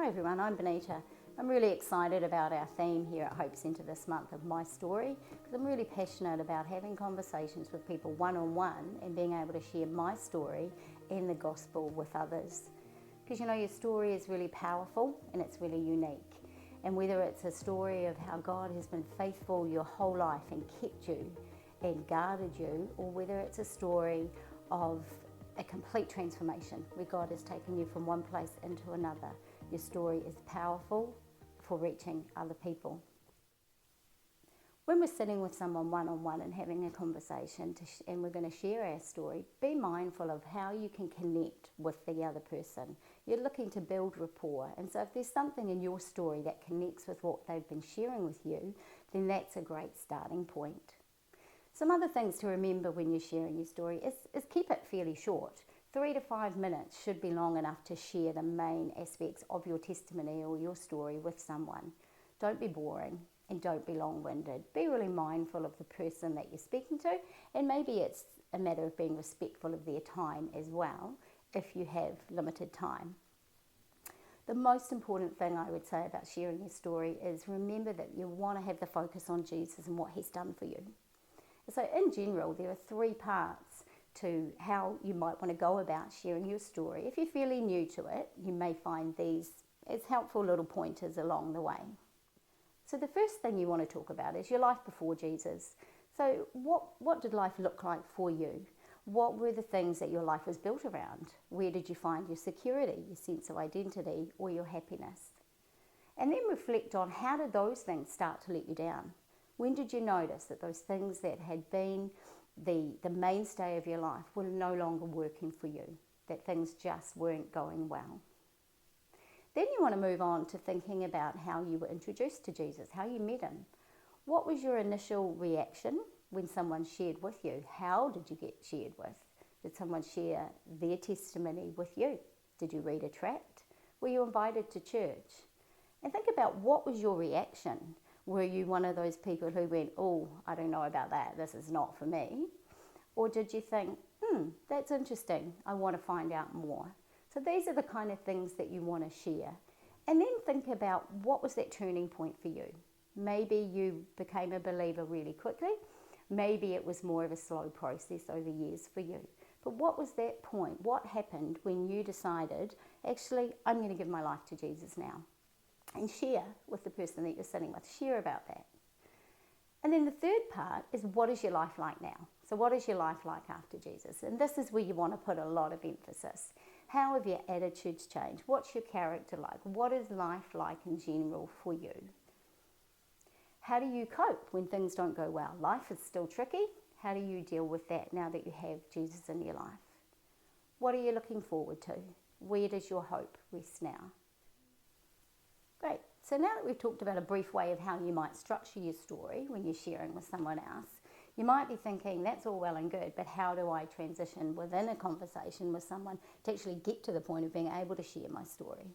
Hi everyone, I'm Benita. I'm really excited about our theme here at Hope Centre this month of My Story, because I'm really passionate about having conversations with people one-on-one and being able to share my story and the gospel with others. Because you know, your story is really powerful and it's really unique. And whether it's a story of how God has been faithful your whole life and kept you and guarded you, or whether it's a story of a complete transformation where God has taken you from one place into another, your story is powerful for reaching other people. When we're sitting with someone one-on-one and having a conversation and we're going to share our story, be mindful of how you can connect with the other person. You're looking to build rapport, and so if there's something in your story that connects with what they've been sharing with you, then that's a great starting point. Some other things to remember when you're sharing your story is keep it fairly short. 3 to 5 minutes should be long enough to share the main aspects of your testimony or your story with someone. Don't be boring and don't be long-winded. Be really mindful of the person that you're speaking to, and maybe it's a matter of being respectful of their time as well if you have limited time. The most important thing I would say about sharing your story is remember that you want to have the focus on Jesus and what he's done for you. So in general, there are 3 parts to how you might want to go about sharing your story. If you're fairly new to it, you may find these as helpful little pointers along the way. So the first thing you want to talk about is your life before Jesus. So what did life look like for you? What were the things that your life was built around? Where did you find your security, your sense of identity, or your happiness? And then reflect on how did those things start to let you down? When did you notice that those things that had been the mainstay of your life were no longer working for you, that things just weren't going well? Then you want to move on to thinking about how you were introduced to Jesus, how you met him. What was your initial reaction when someone shared with you? How did you get shared with? Did someone share their testimony with you? Did you read a tract? Were you invited to church? And think about what was your reaction. Were you one of those people who went, oh, I don't know about that, this is not for me? Or did you think, that's interesting, I want to find out more? So these are the kind of things that you want to share. And then think about what was that turning point for you. Maybe you became a believer really quickly. Maybe it was more of a slow process over years for you. But what was that point? What happened when you decided, actually, I'm going to give my life to Jesus now? And share with the person that you're sitting with. Share about that. And then the third part is, what is your life like now? So what is your life like after Jesus? And this is where you want to put a lot of emphasis. How have your attitudes changed? What's your character like? What is life like in general for you? How do you cope when things don't go well? Life is still tricky. How do you deal with that now that you have Jesus in your life? What are you looking forward to? Where does your hope rest now? Great. So now that we've talked about a brief way of how you might structure your story when you're sharing with someone else, you might be thinking, that's all well and good, but how do I transition within a conversation with someone to actually get to the point of being able to share my story?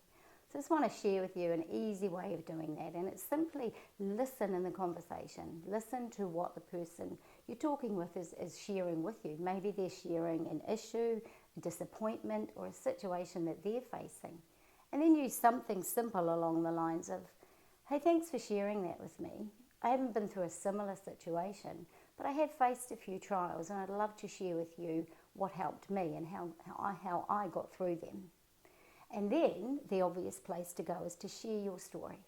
So I just want to share with you an easy way of doing that, and it's simply listen in the conversation. Listen to what the person you're talking with is sharing with you. Maybe they're sharing an issue, a disappointment, or a situation that they're facing. And then use something simple along the lines of, hey, thanks for sharing that with me. I haven't been through a similar situation, but I have faced a few trials, and I'd love to share with you what helped me and how I got through them. And then the obvious place to go is to share your story.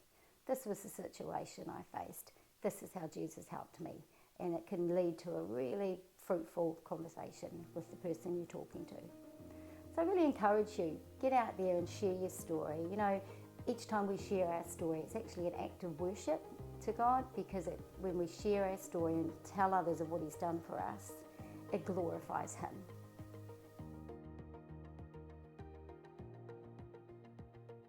This was the situation I faced. This is how Jesus helped me. And it can lead to a really fruitful conversation with the person you're talking to. So I really encourage you, get out there and share your story. You know, each time we share our story, it's actually an act of worship to God, because when we share our story and tell others of what he's done for us, it glorifies him.